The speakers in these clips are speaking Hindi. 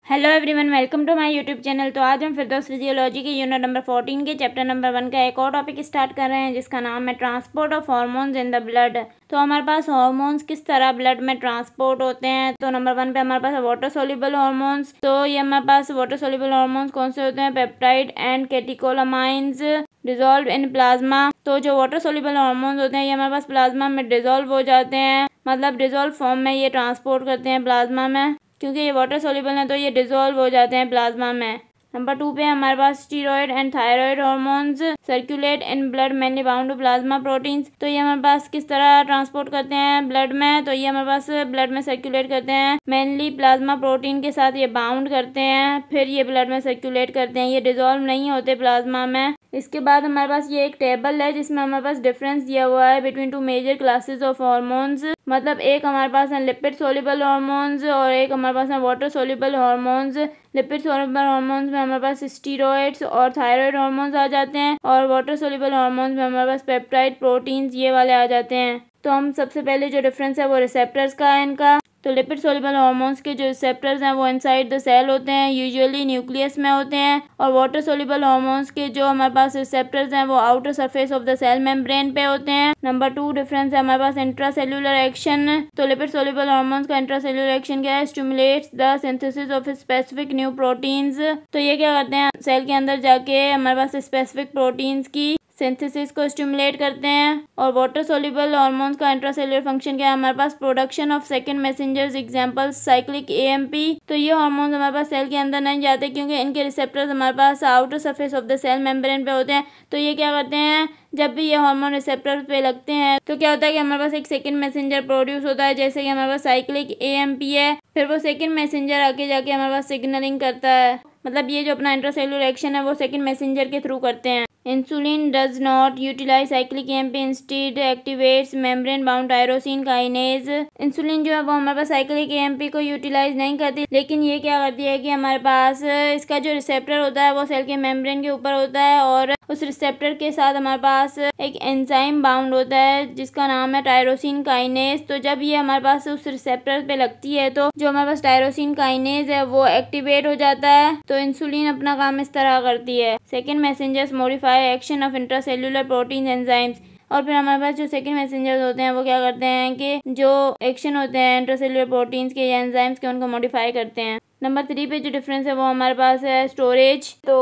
Hello everyone, welcome to my YouTube channel. तो आज हम फिरदौस फिजियोलॉजी के यूनिट नंबर 14 के चैप्टर नंबर 1 का एक और टॉपिक स्टार्ट कर रहे हैं, जिसका नाम है transport of hormones in the blood. तो हमारे पास हार्मोन्स किस तरह ब्लड में ट्रांसपोर्ट होते हैं। तो नंबर 1 पे हमारे पास वाटर सोल्यूबल हार्मोन्स। तो ये हमारे पास वाटर सोल्यूबल हार्मोन्स कौन से होते हैं? Peptide and catecholamines dissolve in plasma. तो जो वाटर सोल्यूबल हार्मोन्स होते हैं ये हमारे पास प्लाज्मा में डिजोल्व हो जाते हैं, मतलब डिजोल्व फॉर्म में ये ट्रांसपोर्ट करते हैं प्लाज्मा में। क्योंकि ये वाटर सोल्यूबल है तो ये डिजोल्व हो जाते हैं प्लाज्मा में। नंबर 2 पे हमारे पास steroid and thyroid hormones circulate in blood mainly bound to plasma proteins. तो ये हमारे पास किस तरह ट्रांसपोर्ट करते हैं ब्लड में? तो ये हमारे पास ब्लड में सर्कुलेट करते हैं, मेनली प्लाज्मा प्रोटीन के साथ ये बाउंड करते हैं, फिर ये ब्लड में सर्कुलेट करते हैं, ये डिजोल्व नहीं होते प्लाज्मा में। इसके बाद हमारे पास ये एक टेबल है जिसमें हमारे पास डिफरेंस दिया हुआ है between two major classes of hormones. मतलब एक हमारे पास है लिपिड सोल्यूबल हार्मोन्स और एक हमारे पास है water soluble hormones. Lipid soluble hormones में हमारे पास स्टीरॉयड्स और थायराइड हार्मोन्स आ जाते हैं, और वाटर सोल्यूबल हार्मोन्स में हमारे पास पेप्टाइड प्रोटीन्स ये वाले आ जाते हैं। तो हम सबसे पहले जो डिफरेंस है वो रिसेप्टर्स का है इनका। तो लिपिड सोल्यूबल हार्मोन्स के जो रिसेप्टर्स हैं वो इनसाइड द सेल होते हैं, यूजुअली न्यूक्लियस में होते हैं। और वाटर सोल्यूबल हार्मोन्स के जो हमारे पास रिसेप्टर्स हैं वो outer surface of the cell membrane पे होते हैं। नंबर 2 डिफरेंस है हमारे पास इंट्रासेल्यूलर एक्शन। तो लिपिड सोल्यूबल हार्मोन्स का इंट्रासेल्यूलर एक्शन क्या है? Stimulates the synthesis of specific new proteins. तो ये क्या करते हैं? सेल के अंदर जाके हमारे पास स्पेसिफिक प्रोटीन्स की सिंथेसिस को स्टिमुलेट करते हैं। और वाटर सोल्यूबल हार्मोन्स का इंट्रासेल्युलर फंक्शन क्या है? हमारे पास production of second messengers, example cyclic AMP. तो ये हार्मोन्स हमारे पास सेल के अंदर नहीं जाते क्योंकि इनके रिसेप्टर्स हमारे पास outer surface of the cell membrane पे होते हैं। तो ये क्या करते हैं? जब भी ये हार्मोन रिसेप्टर पे लगते हैं तो क्या होता है कि हमारे पास एक सेकंड मैसेंजर प्रोड्यूस होता है, जैसे कि हमारे पास साइक्लिक एएमपी है। फिर वो सेकंड मैसेंजर आके जाके हमारे पास सिग्नलिंग करता है, मतलब ये जो अपना इंट्रासेल्युलर एक्शन है वो सेकंड मैसेंजर के थ्रू करते हैं। Insulin does not utilise cyclic AMP, instead activates membrane bound tyrosine kinase. Insulin जो है वो हमारे पास साइक्लिक एएमपी को यूटिलाइज नहीं करती, लेकिन ये क्या करती है कि हमारे पास इसका जो रिसेप्टर होता है वो सेल के मेम्ब्रेन के ऊपर होता है, और उस रिसेप्टर के साथ हमारे पास एक एंजाइम बाउंड होता है जिसका नाम है टायरोसिन काइनेज। तो जब ये हमारे पास उस रिसेप्टर पे लगती है तो जो हमारे पास टायरोसिन काइनेज है वो एक्टिवेट हो जाता है। तो इंसुलिन अपना काम इस तरह करती है। Second messengers modify action of intracellular protein enzymes. और फिर हमारे पास जो सेकंड मैसेंजर्स होते हैं वो क्या करते हैं कि जो एक्शन होते हैं इंट्रासेल्युलर प्रोटीन्स के या एंजाइम्स के उनको मॉडिफाई करते हैं। नंबर 3 पे जो डिफरेंस है वो हमारे पास है स्टोरेज। तो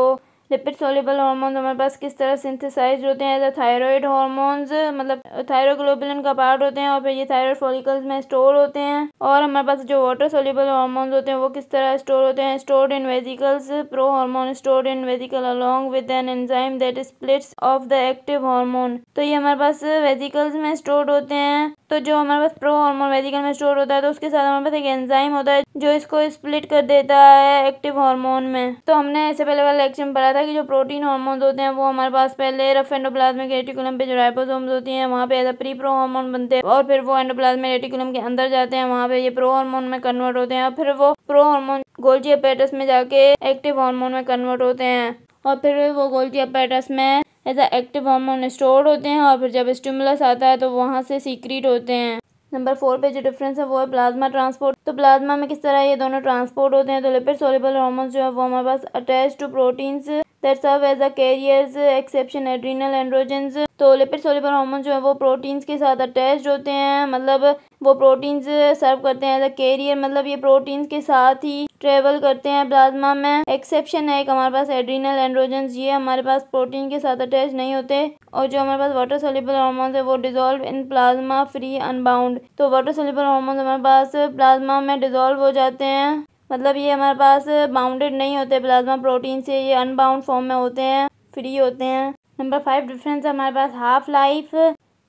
लिपिड सोल्यूबल हार्मोन्स हमारे पास किस तरह सिंथेसाइज होते हैं? एज थायराइड हार्मोन्स, मतलब थायरोग्लोबुलिन का पार्ट होते हैं और फिर ये थायराइड फॉलिकल्स में स्टोर होते हैं। और हमारे पास जो वाटर सोल्यूबल हार्मोन्स होते हैं वो किस तरह स्टोर होते हैं? Stored in vesicles. Pro hormone stored in vesicle along with an enzyme that splits of the active hormone. तो ये हमारे पास वेसिकल्स में स्टोर्ड होते हैं। तो जो हमारे पास प्रो हार्मोन वेसिकल में स्टोर होता है तो उसके साथ हमारे पास एक एंजाइम होता है जो इसको स्प्लिट कर देता है एक्टिव हार्मोन में। तो हमने इससे पहले वाला लेक्चर में पढ़ा था कि जो प्रोटीन हार्मोन्स होते हैं वो हमारे पास पहले रफ एंडोप्लाज्मिक रेटिकुलम पे जो राइबोसोम्स होती हैं वहाँ पे as a pre pro hormone बनते हैं, और फिर वो एंडोप्लाज्मिक रेटिकुलम के अंदर जाते हैं, वहाँ पे ये प्रो हार्मोन में कन्वर्ट होते हैं, और फिर वो प्रो हार्मोन गोल्गी एपेटस में जाके एक्टिव हार्मोन में कन्वर्ट होते हैं, और फिर वो गोल्गी एपेटस में as a active hormone store होते हैं, और फिर जब स्टिमुलस आता है तो वहाँ से सीक्रेट होते हैं। नंबर 4 पे जो डिफरेंस है वो है प्लाज्मा ट्रांसपोर्ट। तो प्लाज्मा में किस तरह ये दोनों ट्रांसपोर्ट होते हैं? तो लिपिड सोल्यूबल हार्मोन्स जो है वो हमारे पास attach to proteins that serve as a carriers exception adrenal androgens. तो लिपिड सोल्यूबल हार्मोन जो है वो प्रोटीन्स के साथ अटैच्ड होते हैं, मतलब वो प्रोटीन्स सर्व करते हैं एज अ कैरियर, मतलब ये प्रोटीन्स के साथ ही ट्रेवल करते हैं प्लाज्मा में। एक्सेप्शन है एक हमारे पास एड्रिनल एंड्रोजन्स, ये हमारे पास प्रोटीन के साथ अटैच नहीं होते। और जो हमारे पास वाटर सोल्यूबल हार्मोन्स है वो dissolve in plasma free unbound. तो वाटर सोल्यूबल हार्मोन्स हमारे पास प्लाज्मा में डिजोल्व हो जाते हैं, मतलब ये हमारे पास बाउंडेड नहीं होते प्लाज्मा प्रोटीन से, ये अनबाउंड फॉर्म में होते हैं, फ्री होते हैं। नंबर 5 डिफरेंस है हमारे पास हाफ लाइफ।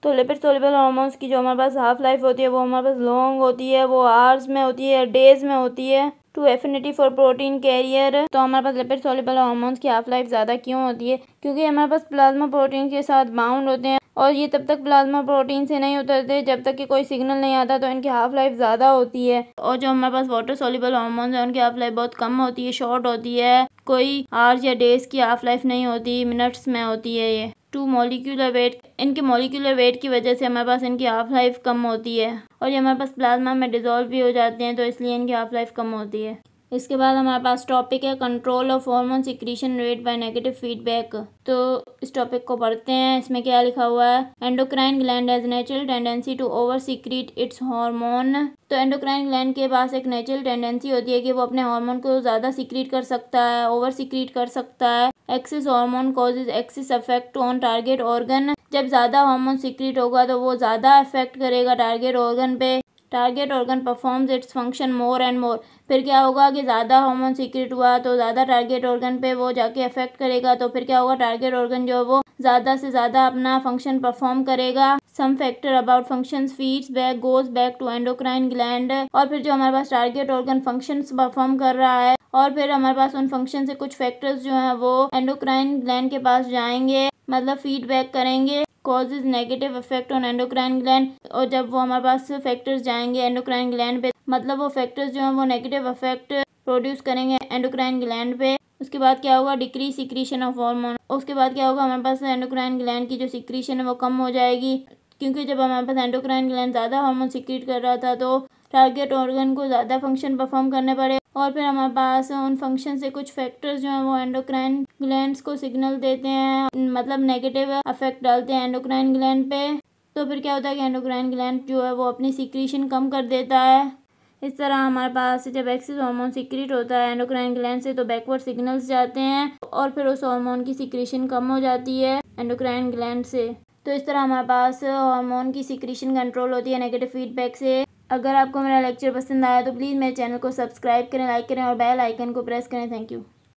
तो लिपिड सोल्यूबल हार्मोन्स की जो हमारे पास हाफ लाइफ होती है वो हमारे पास लॉन्ग होती है, वो आवर्स में होती है, डेज में होती है। To affinity for protein carrier. तो हमारे पास लिपिड सोल्यूबल हार्मोन्स की हाफ लाइफ ज़्यादा क्यों होती है? क्योंकि हमारे पास प्लाज्मा प्रोटीन के साथ बाउंड होते हैं, और ये तब तक प्लाज्मा प्रोटीन से नहीं उतरते जब तक कि कोई सिग्नल नहीं आता, तो इनकी हाफ लाइफ ज़्यादा होती है। और जो हमारे पास वाटर सोल्यूबल हार्मोन्स है उनकी हाफ लाइफ बहुत कम होती है, शॉर्ट होती है, कोई आवर्स या डेज की हाफ लाइफ नहीं होती, मिनट्स में होती है ये। टू मॉलिक्यूलर वेट, इनके मॉलिक्यूलर वेट की वजह से हमारे पास इनकी हाफ लाइफ कम होती है, और ये हमारे पास प्लाज्मा में डिजोल्व भी हो जाते हैं तो इसलिए इनकी हाफ लाइफ कम होती है। इसके बाद हमारे पास टॉपिक है control of hormone secretion rate by negative feedback. तो इस टॉपिक को पढ़ते हैं। इसमें क्या लिखा हुआ है, endocrine gland has natural tendency to over secrete its hormone. तो एंडोक्राइन ग्लैंड के पास एक नेचुरल टेंडेंसी होती है कि वो अपने हार्मोन को ज़्यादा सीक्रीट कर सकता है, ओवर सीक्रीट कर सकता है। Excess hormone causes excess effect on target organ. जब ज़्यादा हार्मोन सीक्रीट होगा तो वो ज़्यादा इफेक्ट करेगा टारगेट ऑर्गन पे। Target organ performs its function more and more. फिर क्या होगा कि ज़्यादा हार्मोन सीक्रेट हुआ तो ज़्यादा टारगेट ऑर्गन पे वो जाके अफेक्ट करेगा, तो फिर क्या होगा, टारगेट ऑर्गन जो है वो ज़्यादा से ज़्यादा अपना फंक्शन परफॉर्म करेगा। Some factor about functions feeds back goes back to endocrine gland. और फिर जो हमारे पास टारगेट ऑर्गन फंक्शंस परफॉर्म कर रहा है और फिर हमारे पास उन फंक्शन से कुछ फैक्टर्स जो हैं वो एंडोक्राइन ग्लैंड के पास जाएंगे, मतलब फीडबैक करेंगे, causes negative effect on endocrine gland. और जब वो हमारे पास फैक्टर्स जाएंगे एंडोक्राइन ग्लैंड पे, मतलब वो फैक्टर्स जो हैं वो नेगेटिव इफेक्ट प्रोड्यूस करेंगे एंडोक्राइन ग्लैंड पे। उसके बाद क्या होगा, डिक्रीज सिक्रीशन ऑफ हार्मोन। उसके बाद क्या होगा, हमारे पास एंडोक्राइन ग्लैंड की जो सिक्रीशन है वो कम हो जाएगी, क्योंकि जब हमारे पास एंडोक्राइन ग्लैंड ज़्यादा हार्मोन सिक्रीट कर रहा था तो टारगेट ऑर्गन को ज़्यादा फंक्शन परफॉर्म करने पड़े। और फिर हमारे पास उन फंक्शन से कुछ फैक्टर्स जो हैं वो एंडोक्राइन ग्लैंड्स को सिग्नल देते हैं, मतलब नेगेटिव इफेक्ट डालते हैं एंडोक्राइन ग्लैंड पे। तो फिर क्या होता है कि एंडोक्राइन ग्लैंड जो है वो अपनी सिक्रीशन कम कर देता है। इस तरह हमारे पास जब एक्सेस हार्मोन सिक्रीट होता है एंडोक्राइन ग्लैंड से तो बैकवर्ड सिग्नल्स जाते हैं और फिर उस हार्मोन की सिक्रीशन कम हो जाती है एंडोक्राइन ग्लैंड से। तो इस तरह हमारे पास हार्मोन की सिक्रीशन कंट्रोल होती है नेगेटिव फीडबैक से। अगर आपको मेरा लेक्चर पसंद आया तो प्लीज़ मेरे चैनल को सब्सक्राइब करें, लाइक करें और बेल आइकन को प्रेस करें। Thank you.